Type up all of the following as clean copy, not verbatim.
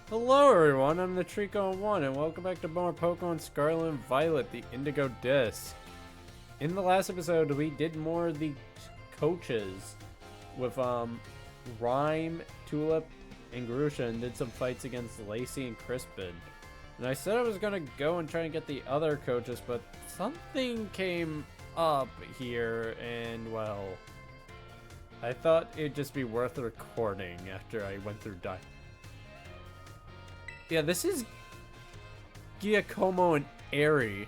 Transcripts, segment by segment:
Hello everyone, I'm the Trico1 and welcome back to more Pokemon Scarlet and Violet, the Indigo Disc. In the last episode, we did more of the coaches with Rhyme, Tulip, and Grusha, and did some fights against Lacey and Crispin. And I said I was gonna go and try and get the other coaches, but something came up here, and well, I thought it'd just be worth recording after I went through Yeah, this is Giacomo and Eri.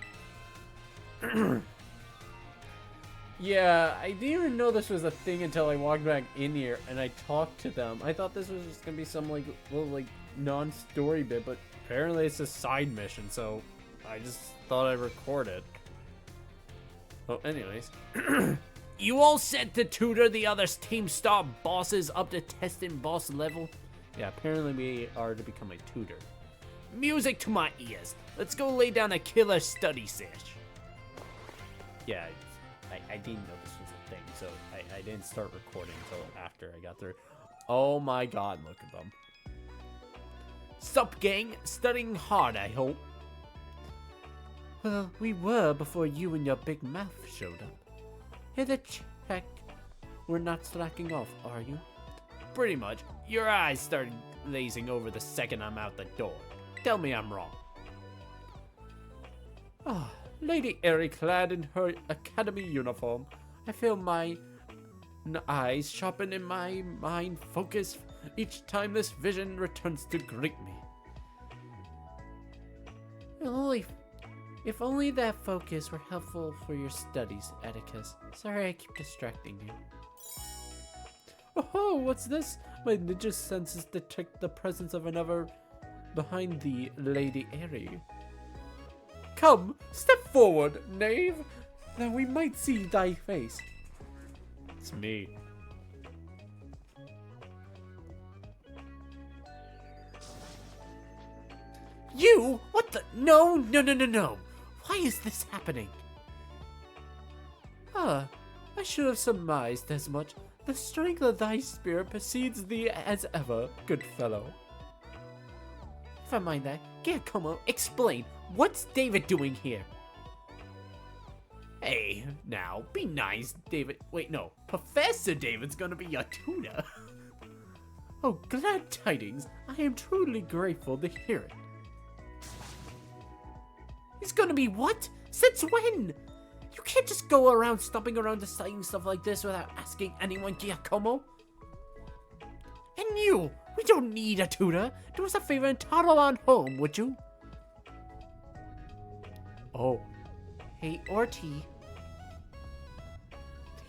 Yeah, I didn't even know this was a thing until I walked back in here and I talked to them. I thought this was just gonna be some little non-story bit, but apparently it's a side mission, so I just thought I'd record it. Well, anyways. You all set to tutor the other Team Star bosses up to testing boss level? Yeah, apparently we are to become a tutor. Music to my ears. Let's go lay down a killer study sesh. Yeah, I didn't know this was a thing, so I didn't start recording until after I got through. Oh my god, look at them. Sup, gang? Studying hard, I hope. Well, we were before you and your big mouth showed up. Here to check. We're not slacking off, are you? Pretty much. Your eyes started glazing over the second I'm out the door. Tell me I'm wrong. Ah, Lady Eri clad in her academy uniform. I feel my eyes sharpen and my mind focus each time this vision returns to greet me. If only that focus were helpful for your studies, Atticus. Sorry I keep distracting you. Oh, what's this? My ninja senses detect the presence of another behind thee, Lady Eri. Come, step forward, knave, that we might see thy face. It's me. You? What the? No. Why is this happening? I should have surmised as much. The strength of thy spirit precedes thee as ever, good fellow. Never mind that. Giacomo, explain. What's David doing here? Hey, now, be nice, David. Wait, no. Professor David's gonna be your tutor. Oh, glad tidings. I am truly grateful to hear it. He's gonna be what? Since when? You can't just go around stomping around deciding stuff like this without asking anyone, Giacomo. And you, we don't need a tutor. Do us a favor and toddle on home, would you? Oh. Hey, Orty.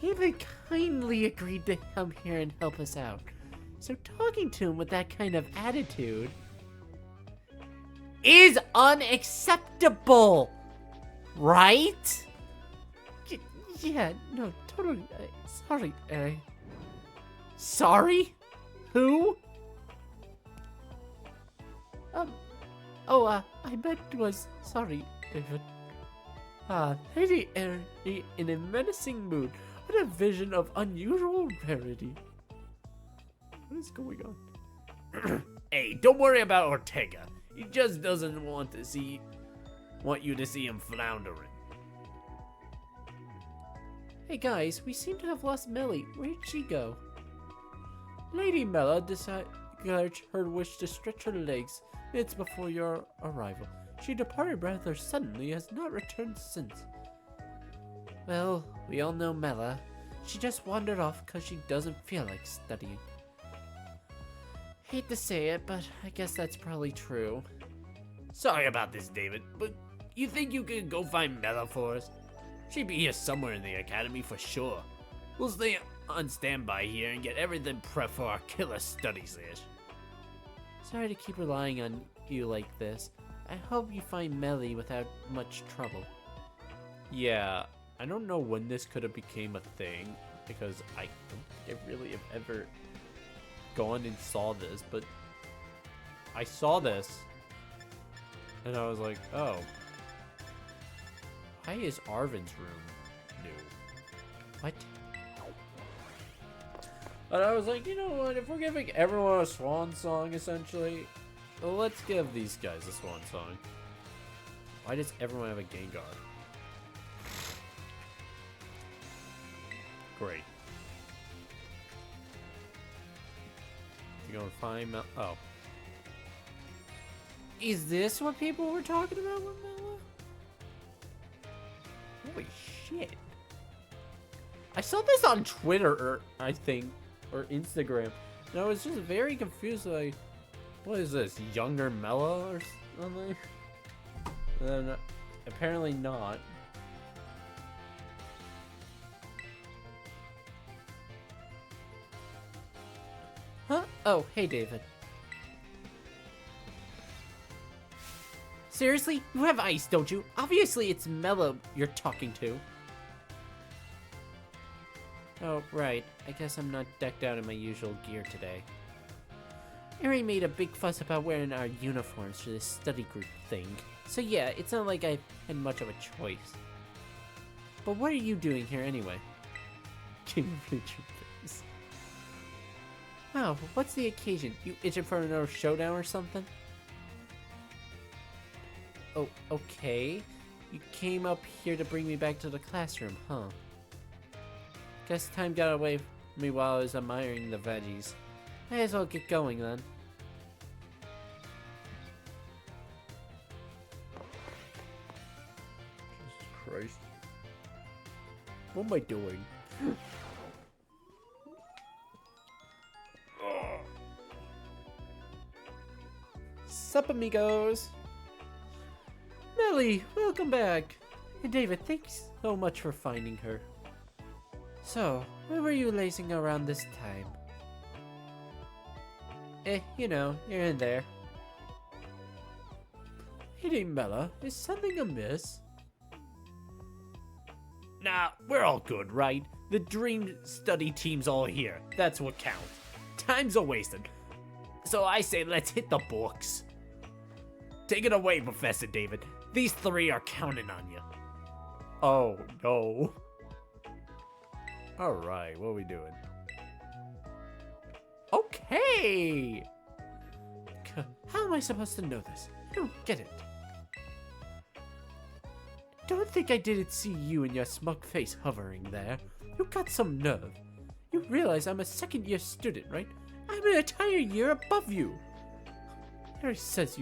David kindly agreed to come here and help us out. So talking to him with that kind of attitude is unacceptable, right? Yeah, no, totally. Sorry, Eri. Sorry? Who? I meant was sorry, David. Lady Eri in a menacing mood. What a vision of unusual rarity. What is going on? Hey, don't worry about Ortega. He just doesn't want you to see him floundering. Hey guys, we seem to have lost Melly. Where'd she go? Lady Mela decided her wish to stretch her legs minutes before your arrival. She departed rather suddenly, has not returned since. Well, we all know Mela. She just wandered off because she doesn't feel like studying. Hate to say it, but I guess that's probably true. Sorry about this, David, but you think you can go find Mela for us? She'd be here somewhere in the academy for sure. We'll stay on standby here and get everything prepped for our killer study sesh. Sorry to keep relying on you like this. I hope you find Melly without much trouble. Yeah, I don't know when this could have became a thing, because I don't think I really have ever gone and saw this, but I saw this, and I was like, oh. Why is Arvin's room new? What? But I was like, you know what? If we're giving everyone a swan song, essentially, Well, let's give these guys this one song. Why does everyone have a Gengar? Great. You gonna find Mel? Oh. Is this what people were talking about with Mela? Holy shit. I saw this on Twitter, I think, or Instagram. And I was just very confused, like, what is this, younger Mela or something? Apparently not. Huh? Oh, hey, David. Seriously? You have ice, don't you? Obviously, it's Mela you're talking to. Oh, right. I guess I'm not decked out in my usual gear today. Eri made a big fuss about wearing our uniforms for this study group thing. So yeah, it's not like I had much of a choice. But what are you doing here anyway? Can you read your face? Oh, what's the occasion? You itching for another showdown or something? Oh, okay. You came up here to bring me back to the classroom, huh? Guess time got away from me while I was admiring the veggies. May as well get going then. Jesus Christ. What am I doing? Sup, amigos? Melly, welcome back. And David, thanks so much for finding her. So, where were you lazing around this time? You know, you're in there. Hey, Mela, is something amiss? Nah, we're all good, right? The dream study team's all here. That's what counts. Time's a wasted. So I say let's hit the books. Take it away, Professor David. These three are counting on you. Oh, no. Alright, what are we doing? Okay! How am I supposed to know this? I don't get it. Don't think I didn't see you and your smug face hovering there. You got some nerve. You realize I'm a second-year student, right? I'm an entire year above you. Harry says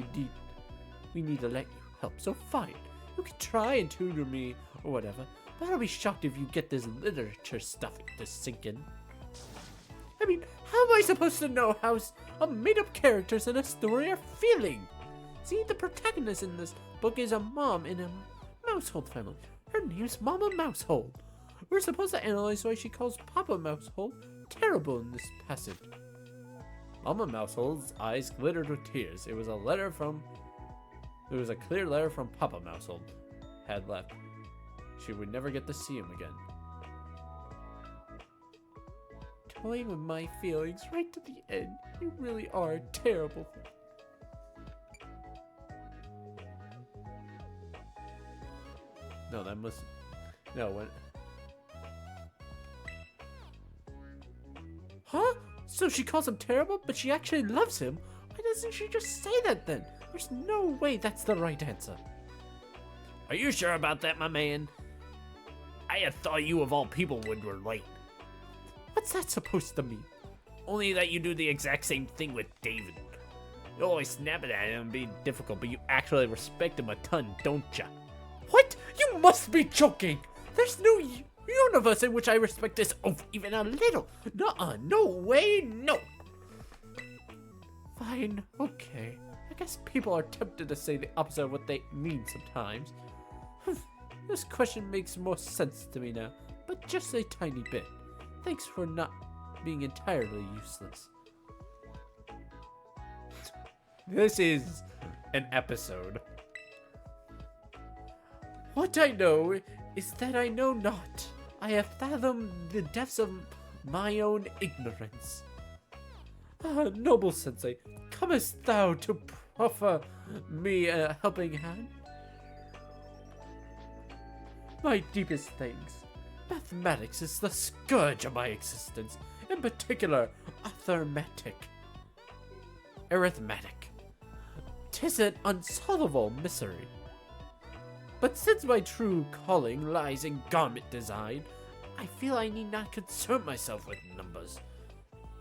we need to let you help, so fine. You can try and tutor me or whatever, but I'll be shocked if you get this literature stuff to sink in. I mean, how am I supposed to know how made-up characters in a story are feeling? See, the protagonist in this book is a mom in a Mousehole family. Her name's Mama Mousehole. We're supposed to analyze why she calls Papa Mousehole terrible in this passage. Mama Mousehole's eyes glittered with tears. It was a clear letter from Papa Mousehole had left. She would never get to see him again. Toying with my feelings right to the end. You really are terrible. No, that must... No, what? Huh? So she calls him terrible, but she actually loves him? Why doesn't she just say that then? There's no way that's the right answer. Are you sure about that, my man? I had thought you of all people would relate. What's that supposed to mean? Only that you do the exact same thing with David. You always snap it at him and be difficult, but you actually respect him a ton, don't ya? What? You must be joking! There's no universe in which I respect this oath even a little. Nuh-uh, no way, no! Fine, okay. I guess people are tempted to say the opposite of what they mean sometimes. This question makes more sense to me now, but just a tiny bit. Thanks for not being entirely useless. This is an episode. What I know is that I know not. I have fathomed the depths of my own ignorance. Ah, noble sensei, comest thou to proffer me a helping hand? My deepest thanks. Mathematics is the scourge of my existence, in particular, arithmetic. 'tis an unsolvable mystery. But since my true calling lies in garment design, I feel I need not concern myself with numbers.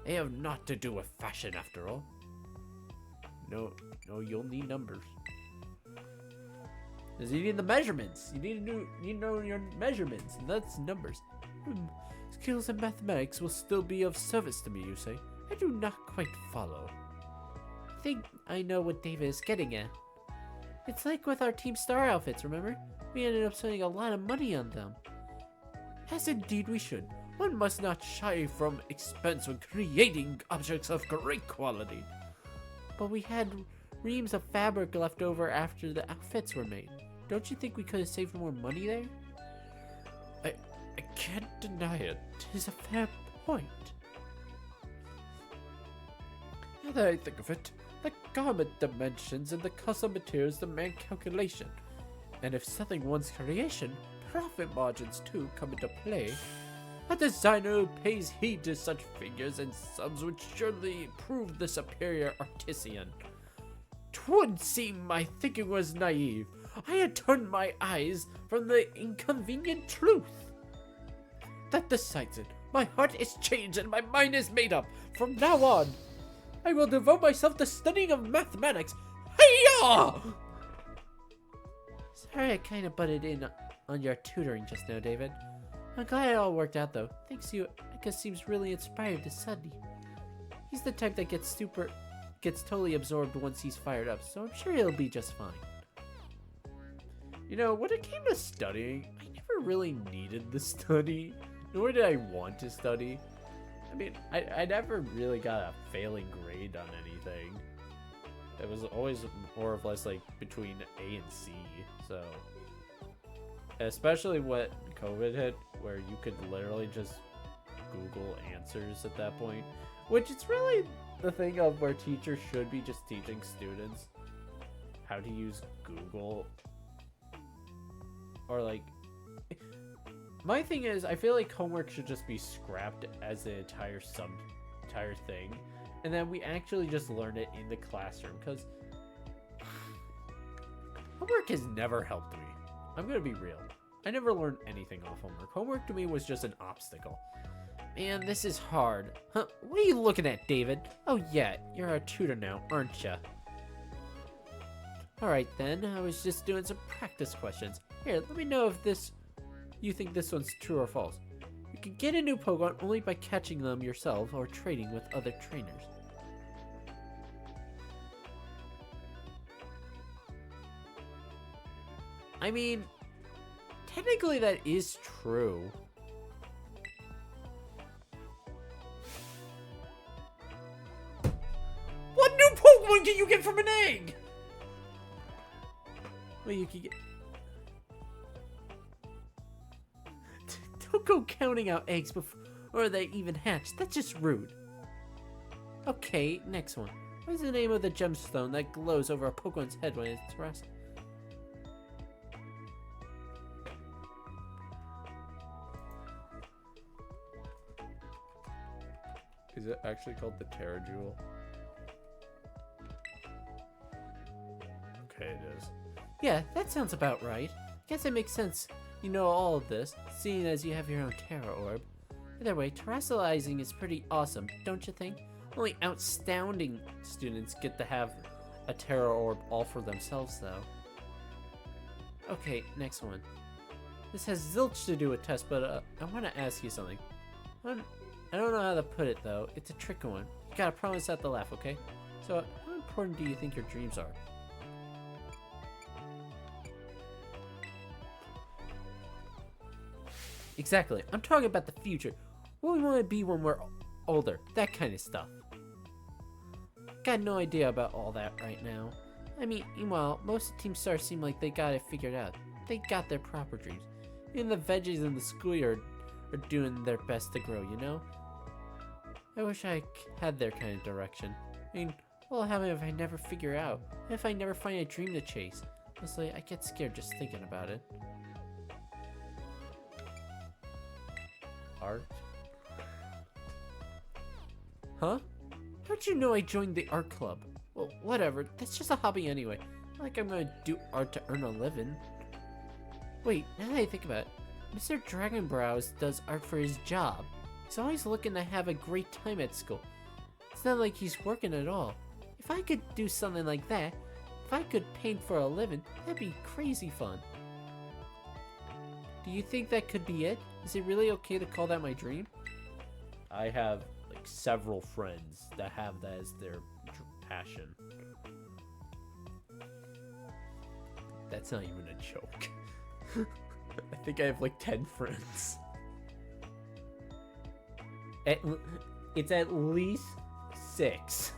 They have naught to do with fashion after all. No, you'll need numbers. Because you need the measurements. You need to know your measurements, and that's numbers. Skills in mathematics will still be of service to me, you say? I do not quite follow. I think I know what David is getting at. It's like with our Team Star outfits, remember? We ended up spending a lot of money on them. As indeed we should. One must not shy from expense when creating objects of great quality. But we had reams of fabric left over after the outfits were made. Don't you think we could have saved more money there? I can't deny it. 'Tis a fair point. Now that I think of it, the garment dimensions and the custom materials demand calculation. And if selling one's creation, profit margins too come into play. A designer who pays heed to such figures and sums would surely prove the superior artisan. 'Twould seem my thinking was naive. I had turned my eyes from the inconvenient truth. That decides it. My heart is changed and my mind is made up. From now on, I will devote myself to studying of mathematics. Hiya! Sorry I kind of butted in on your tutoring just now, David. I'm glad it all worked out though. Thanks to you, Eka seems really inspired to study. He's the type that gets totally absorbed once he's fired up, so I'm sure he'll be just fine. You know, when it came to studying, I never really needed the study, nor did I want to study. I mean, I never really got a failing grade on anything. It was always more or less like between A and C, so. Especially when COVID hit, where you could literally just Google answers at that point. Which it's really the thing of where teachers should be just teaching students how to use Google. Or like, my thing is, I feel like homework should just be scrapped as the entire thing. And then we actually just learn it in the classroom, because homework has never helped me. I'm gonna be real. I never learned anything off homework. Homework to me was just an obstacle. Man, this is hard. Huh? What are you looking at, David? Oh yeah, you're our tutor now, aren't ya? Alright then, I was just doing some practice questions. Here, let me know if you think this one's true or false. You can get a new Pokemon only by catching them yourself or trading with other trainers. I mean, technically that is true. What new Pokemon can you get from an egg? Well, you can get... Don't go counting out eggs before they even hatch. That's just rude. Okay, next one. What is the name of the gemstone that glows over a Pokemon's head when it's rusted? Is it actually called the Terra Jewel? Okay, it is. Yeah, that sounds about right. Guess it makes sense you know all of this, seeing as you have your own Terra Orb. Either way, terrestrializing is pretty awesome, don't you think? Only outstanding students get to have a Terra Orb all for themselves, though. Okay, next one. This has zilch to do with tests, but I want to ask you something. I don't know how to put it, though. It's a tricky one. You gotta promise not to laugh, okay? So, how important do you think your dreams are? Exactly. I'm talking about the future. What we want to be when we're older. That kind of stuff. Got no idea about all that right now. I mean, meanwhile, most of Team Star seem like they got it figured out. They got their proper dreams. Even the veggies in the schoolyard are doing their best to grow, you know? I wish I had their kind of direction. I mean, what'll happen if I never figure out? If I never find a dream to chase? Honestly, I get scared just thinking about it. Art? Huh? How'd you know I joined the art club? Well, whatever. That's just a hobby anyway. Not like I'm gonna do art to earn a living. Wait, now that I think about it, Mr. Dragonbrows does art for his job. He's always looking to have a great time at school. It's not like he's working at all. If I could do something like that, if I could paint for a living, that'd be crazy fun. Do you think that could be it? Is it really okay to call that my dream? I have like several friends that have that as their passion. That's not even a joke. I think I have like 10 friends. It's at least 6.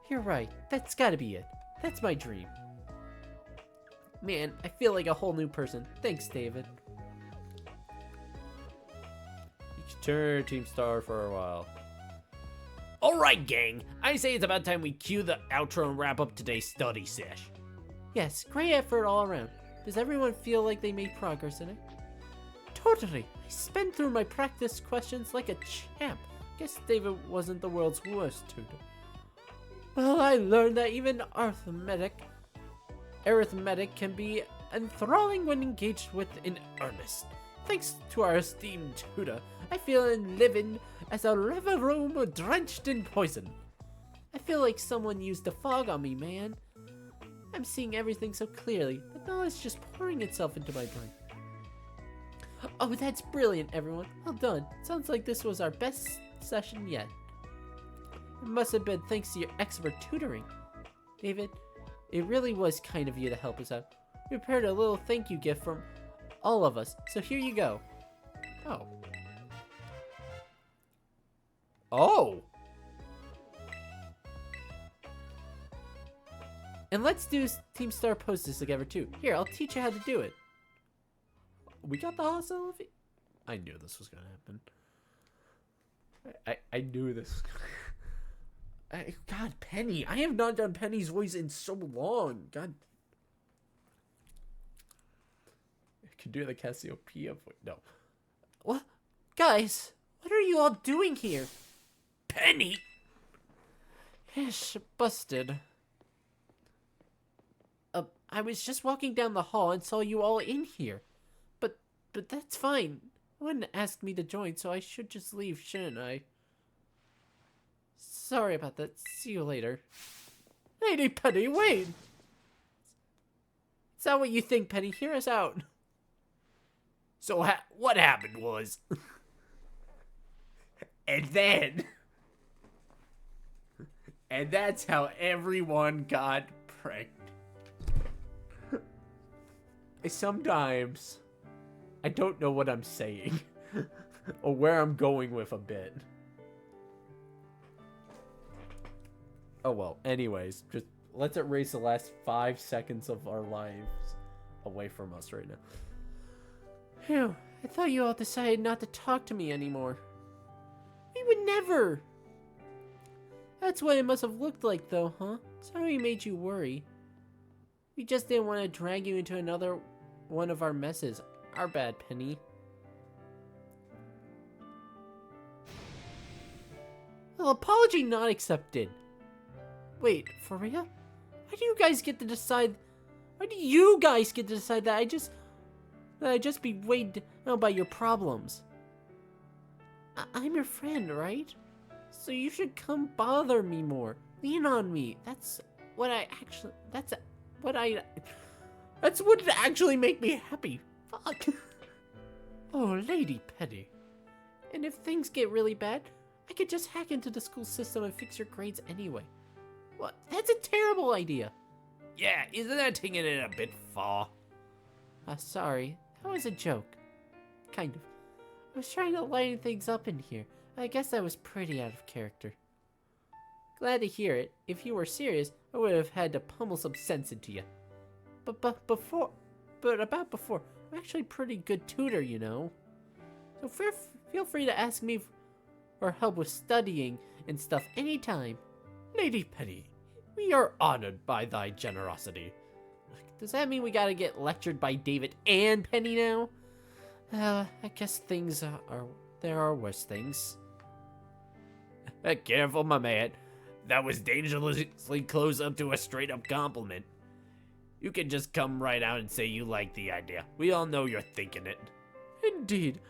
You're right. That's gotta be it. That's my dream. Man, I feel like a whole new person. Thanks, David. You can turn Team Star for a while. Alright, gang. I say it's about time we cue the outro and wrap up today's study sesh. Yes, great effort all around. Does everyone feel like they made progress in it? Totally. I sped through my practice questions like a champ. Guess David wasn't the world's worst tutor. Well, I learned that even arithmetic can be enthralling when engaged with in earnest. Thanks to our esteemed tutor, I feel living as a river room drenched in poison. I feel like someone used a fog on me, man. I'm seeing everything so clearly. The knowledge just pouring itself into my brain. Oh, that's brilliant, everyone. Well done. Sounds like this was our best session yet. It must have been thanks to your expert tutoring. David, it really was kind of you to help us out. We prepared a little thank you gift from all of us, so here you go. Oh. Oh! And let's do Team Star posters together too. Here, I'll teach you how to do it. We got the hostility? I knew this was gonna happen. I knew this. God, Penny. I have not done Penny's voice in so long. God. I could do the Cassiopeia voice. No. What? Guys, what are you all doing here? Penny! Ish, busted. I was just walking down the hall and saw you all in here. But that's fine. No one asked me to join, so I should just leave, shouldn't I? Sorry about that. See you later. Lady Penny, wait! Is that what you think, Penny? Hear us out. So what happened was... and then... and that's how everyone got pregnant. Sometimes... I don't know what I'm saying. Or where I'm going with a bit. Oh well, anyways, just let's erase the last 5 seconds of our lives away from us right now. Phew, I thought you all decided not to talk to me anymore. We would never! That's what it must have looked like though, huh? Sorry we made you worry. We just didn't want to drag you into another one of our messes. Our bad, Penny. Well, apology not accepted. Wait, for real? Why do you guys get to decide? Why do you guys get to decide that I just be weighed down by your problems? I'm your friend, right? So you should come bother me more. Lean on me. That's what would actually make me happy. Fuck. Oh, Lady Penny. And if things get really bad, I could just hack into the school system and fix your grades anyway. What? That's a terrible idea. Yeah, isn't that taking it a bit far? Sorry. That was a joke. Kind of. I was trying to lighten things up in here. I guess that was pretty out of character. Glad to hear it. If you were serious, I would have had to pummel some sense into you. But about before, I'm actually a pretty good tutor, you know. So feel free to ask me for help with studying and stuff anytime. Lady Penny, we are honored by thy generosity. Does that mean we gotta get lectured by David and Penny now? I guess there are worse things. Careful, my man. That was dangerously close up to a straight-up compliment. You can just come right out and say you like the idea. We all know you're thinking it. Indeed.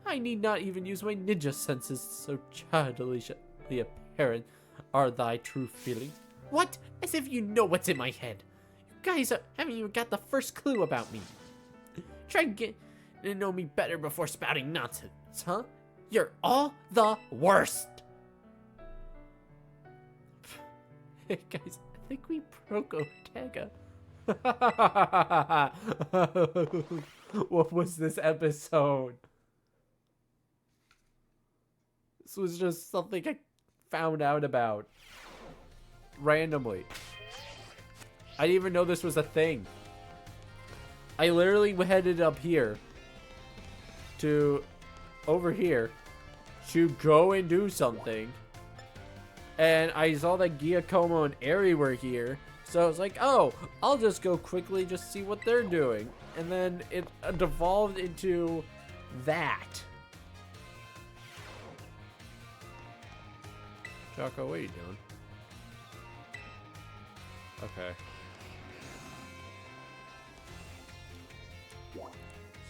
I need not even use my ninja senses, so childishly apparent are thy true feelings. What? As if you know what's in my head. You guys haven't even got the first clue about me. Try and get to know me better before spouting nonsense, huh? You're all the worst. Hey guys, I think we broke Ortega. What was this episode? This was just something I found out about randomly. I didn't even know this was a thing. I literally headed up here to over here to go and do something, and I saw that Giacomo and Eri were here, so I was like, oh, I'll just go quickly just see what they're doing, and then it devolved into that. Jocko, what are you doing? Okay.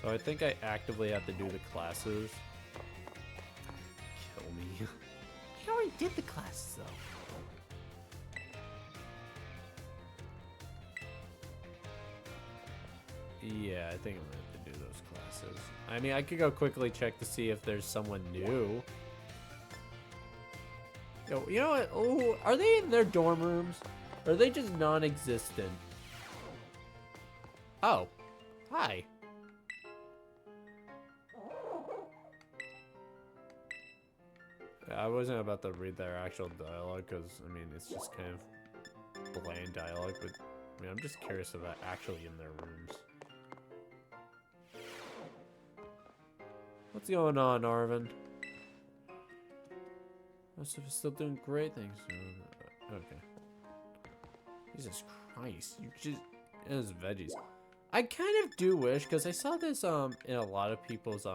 So I think I actively have to do the classes. Kill me. I already did the classes though. Yeah, I think I'm gonna have to do those classes. I mean, I could go quickly check to see if there's someone new. Yo, you know what? Oh, are they in their dorm rooms? Or are they just non-existent? Oh, hi. I wasn't about to read their actual dialogue because, I mean, it's just kind of bland dialogue, but I mean, I'm just curious if they're actually in their rooms. What's going on, Arvin? Most of us still doing great things. Okay. Jesus Christ, you just... It was veggies. I kind of do wish, because I saw this, in a lot of people's,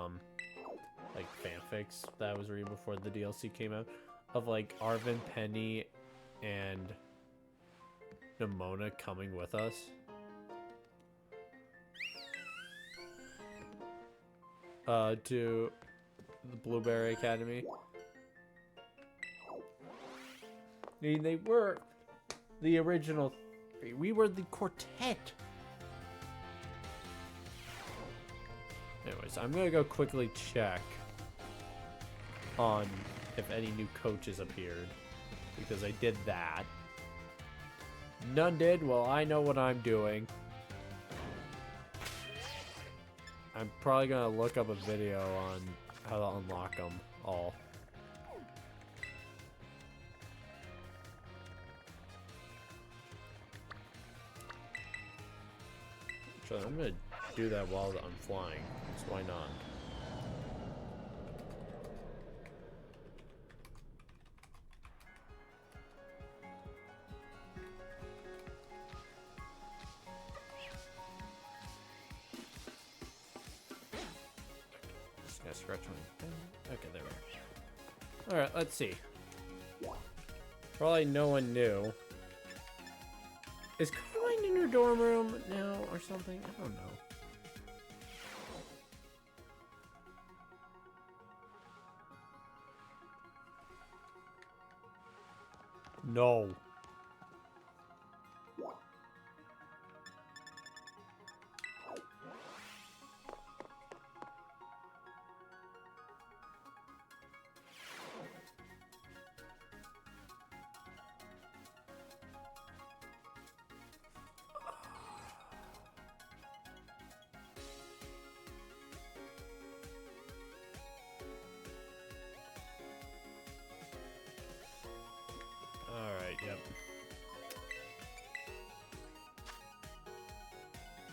like fanfics that I was reading before the DLC came out, of like Arvin, Penny, and Nimona coming with us. To the Blueberry Academy. I mean, they were the original. We were the quartet. Anyways, I'm gonna go quickly check on if any new coaches appeared, because I did that. None did. Well, I know what I'm doing. I'm probably gonna look up a video on how to unlock them all. So I'm gonna do that while I'm flying, so why not? Just gotta scratch my pen. Okay, there we go. Alright, let's see. Probably no one knew. Is Caroline in her dorm room now or something? I don't know. No. Yep.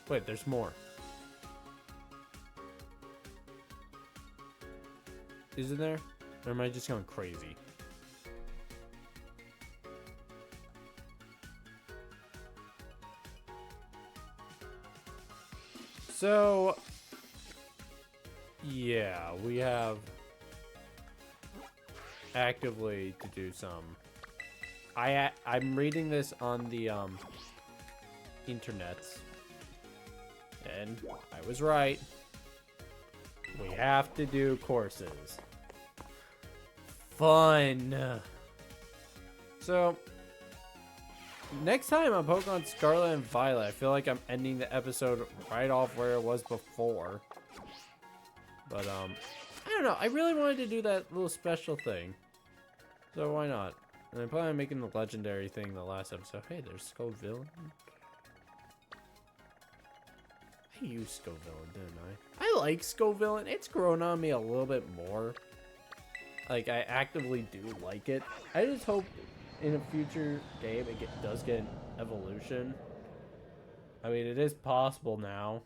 Wait, there's more. Isn't there? Or am I just going crazy? So, yeah, we have actively to do some I'm reading this on the internets, and I was right. We have to do courses. Fun. So next time on Pokemon Scarlet and Violet, I feel like I'm ending the episode right off where it was before. But I don't know. I really wanted to do that little special thing, so why not? And I plan on making the legendary thing the last episode. Hey, there's Scoville. I used Scoville, didn't I? I like Scoville, and it's grown on me a little bit more. Like, I actively do like it. I just hope in a future game it does get an evolution. I mean, it is possible now.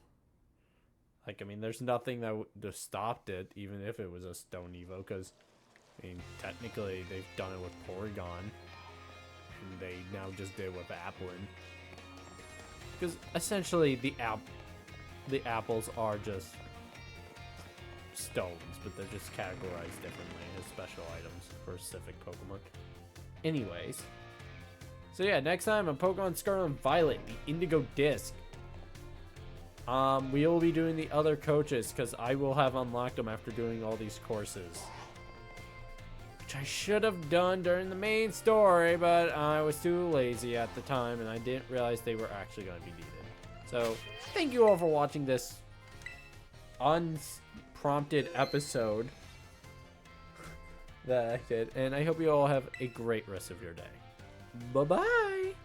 Like, I mean, there's nothing that would have stopped it, even if it was a Stone Evo, because, I mean, technically they've done it with Porygon, and they now just did it with Applin. Because essentially the apples are just stones, but they're just categorized differently as special items for specific Pokemon. Anyways, so yeah, next time on Pokemon Scarlet and Violet, the Indigo Disc. We will be doing the other coaches because I will have unlocked them after doing all these courses, which I should have done during the main story, but I was too lazy at the time and I didn't realize they were actually going to be needed. So thank you all for watching this unprompted episode that I did, and I hope you all have a great rest of your day. Bye-bye!